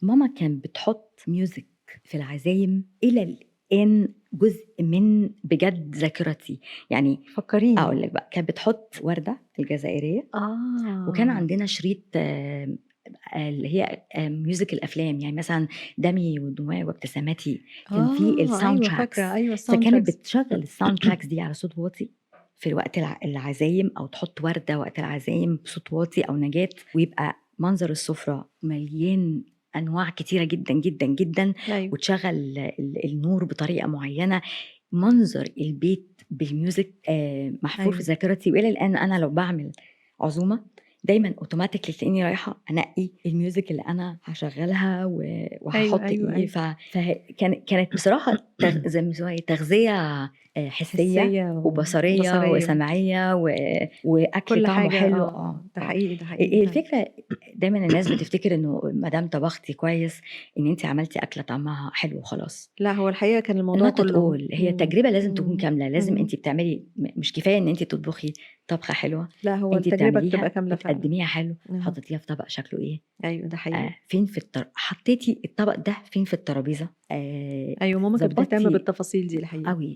ماما كان بتحط ميوزك في العزايم إلى الآن جزء من بجد ذاكرتي. يعني فكريني. أقول لك بقى، كانت بتحط وردة الجزائرية، وكان آه عندنا شريط اللي هي ميوزك الأفلام، يعني مثلا دمي ودموعي وابتساماتي، كان في الساوند أيوة تراكس. فاكرة، أيوة الساوند فكانت تراكس. بتشغل الساوند تراكس دي على صوت واطي في وقت العزايم، أو تحط وردة وقت العزايم بصوت واطي أو نجاة، ويبقى منظر السفرة مليان أنواع كتيرة جدا جدا جدا، أيوة وتشغل النور بطريقة معينة. منظر البيت بالميوزك محفور في أيوة ذاكرتي، والى الان انا لو بعمل عزومه دايما اوتوماتيكلي تلاقيني رايحه انقي الميوزك اللي انا هشغلها أيوة وهحط أيوة ايه. أيوة كانت بصراحه زي ما بيسموها إيه، تغذيه حسيه حسية وبصريه وبصرية، وسمعيه واكل كل طعمه حاجة. حلو. ده اه حقيقي، ده حقيقي هي فعلا. الفكره. دايما الناس بتفتكر انه ما دام طبختي كويس ان انت عملتي اكله طعمها حلو وخلاص. لا هو الحقيقة كان الموضوع not at كله all. هي التجربة لازم تكون مم. كاملة، لازم مم. انت بتعملي مش كفاية ان انت تطبخي طبخة حلوة، لا هو انت التجربة بتبقى بتعمليها كاملة فعلا. بتقدميها حلو، آه. حطيتيها في طبق شكله ايه، أيوة ده حقيقي. فين في حطيتي الطبق ده فين في الترابيزة، أيوة ماما كانت بتهتم ظبطتي بالتفاصيل دي الحقيقة. قوي.